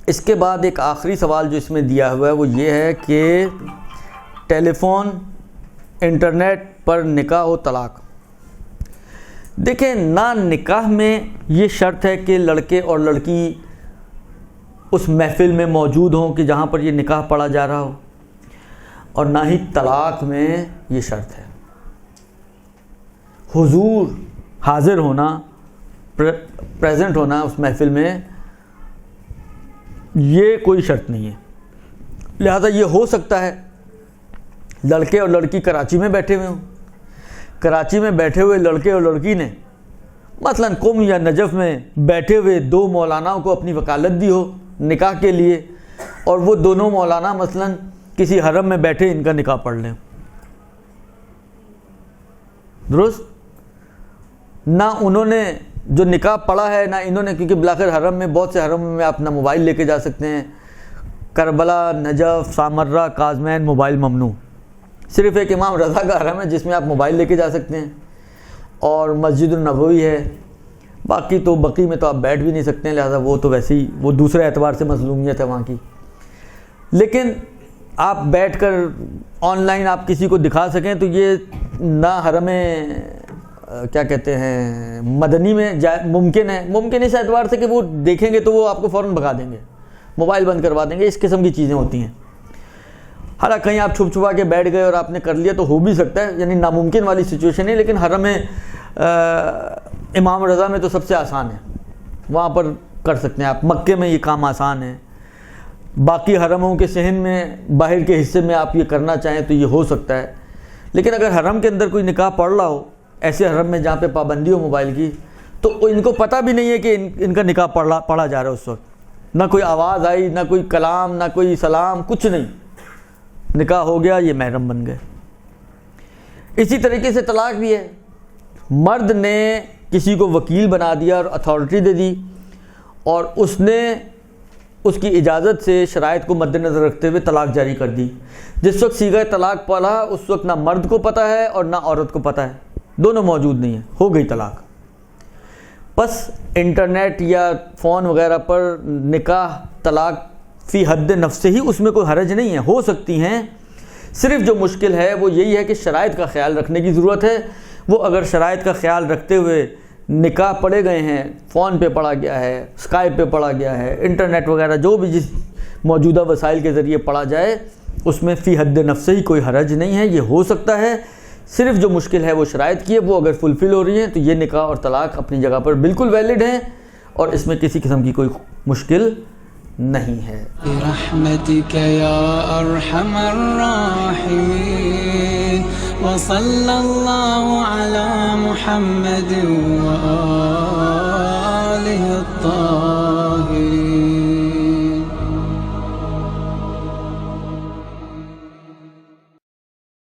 اس کے بعد ایک آخری سوال جو اس میں دیا ہوا ہے وہ یہ ہے کہ ٹیلی فون، انٹرنیٹ پر نکاح و طلاق۔ دیکھیں، نہ نکاح میں یہ شرط ہے کہ لڑکے اور لڑکی اس محفل میں موجود ہوں کہ جہاں پر یہ نکاح پڑھا جا رہا ہو، اور نہ ہی طلاق میں یہ شرط ہے۔ حضور، حاضر ہونا، پریزنٹ ہونا اس محفل میں، یہ کوئی شرط نہیں ہے۔ لہذا یہ ہو سکتا ہے لڑکے اور لڑکی کراچی میں بیٹھے ہوئے ہوں، کراچی میں بیٹھے ہوئے لڑکے اور لڑکی نے مثلا قم یا نجف میں بیٹھے ہوئے دو مولاناؤں کو اپنی وکالت دی ہو نکاح کے لیے، اور وہ دونوں مولانا مثلا کسی حرم میں بیٹھے ان کا نکاح پڑھ لیں۔ درست؟ نہ انہوں نے جو نکاح پڑھا ہے نہ انہوں نے، کیونکہ بلاخر حرم میں، بہت سے حرم میں اپنا موبائل لے کے جا سکتے ہیں۔ کربلا، نجف، سامرہ، کاظمین موبائل ممنوع۔ صرف ایک امام رضا کا حرم ہے جس میں آپ موبائل لے کے جا سکتے ہیں، اور مسجد النبوی ہے۔ باقی تو بقی میں تو آپ بیٹھ بھی نہیں سکتے ہیں، لہذا وہ تو ویسے ہی وہ دوسرے اعتبار سے مظلومیت ہے وہاں کی۔ لیکن آپ بیٹھ کر آن لائن آپ کسی کو دکھا سکیں تو یہ نہ حرم کیا کہتے ہیں مدنی میں ممکن ہے، ممکن اس اعتبار سے کہ وہ دیکھیں گے تو وہ آپ کو فوراً بھگا دیں گے، موبائل بند کروا دیں گے، اس قسم کی چیزیں ہوتی ہیں۔ حالانکہ کہیں آپ چھپ چھپا کے بیٹھ گئے اور آپ نے کر لیا تو ہو بھی سکتا ہے، یعنی ناممکن والی سچویشن ہے، لیکن حرم امام رضا میں تو سب سے آسان ہے، وہاں پر کر سکتے ہیں آپ۔ مکے میں یہ کام آسان ہے، باقی حرموں کے صحن میں باہر کے حصے میں آپ یہ کرنا چاہیں تو یہ ہو سکتا ہے۔ لیکن اگر حرم کے اندر کوئی نکاح پڑھ رہا ہو، ایسے حرم میں جہاں پہ پابندی ہو موبائل کی، تو ان کو پتہ بھی نہیں ہے کہ ان کا نکاح پڑھا جا رہا ہے اس وقت، نہ کوئی آواز آئی، نہ کوئی کلام، نہ کوئی سلام، کچھ نہیں، نکاح ہو گیا، یہ محرم بن گئے۔ اسی طریقے سے طلاق بھی ہے، مرد نے کسی کو وکیل بنا دیا اور اتھارٹی دے دی، اور اس نے اس کی اجازت سے شرائط کو مد نظر رکھتے ہوئے طلاق جاری کر دی۔ جس وقت صیغہ طلاق پڑھا اس وقت نہ مرد کو پتہ ہے اور نہ عورت کو پتہ ہے، دونوں موجود نہیں ہیں، ہو گئی طلاق۔ بس انٹرنیٹ یا فون وغیرہ پر نکاح طلاق فی حد نفس ہی اس میں کوئی حرج نہیں ہے، ہو سکتی ہیں۔ صرف جو مشکل ہے وہ یہی ہے کہ شرائط کا خیال رکھنے کی ضرورت ہے۔ وہ اگر شرائط کا خیال رکھتے ہوئے نکاح پڑھے گئے ہیں، فون پہ پڑھا گیا ہے، اسکائپ پہ پڑھا گیا ہے، انٹرنیٹ وغیرہ جو بھی جس موجودہ وسائل کے ذریعے پڑھا جائے، اس میں فی حد نفس ہی کوئی حرج نہیں ہے، یہ ہو سکتا ہے۔ صرف جو مشکل ہے وہ شرائط کی ہے، وہ اگر فلفل ہو رہی ہیں تو یہ نکاح اور طلاق اپنی جگہ پر بالکل ویلڈ ہیں، اور اس میں کسی قسم کی کوئی مشکل نہیں ہے۔ برحمتک یا ارحم الراحمین، وصلی اللہ علی محمد وآلہ الطاہرین۔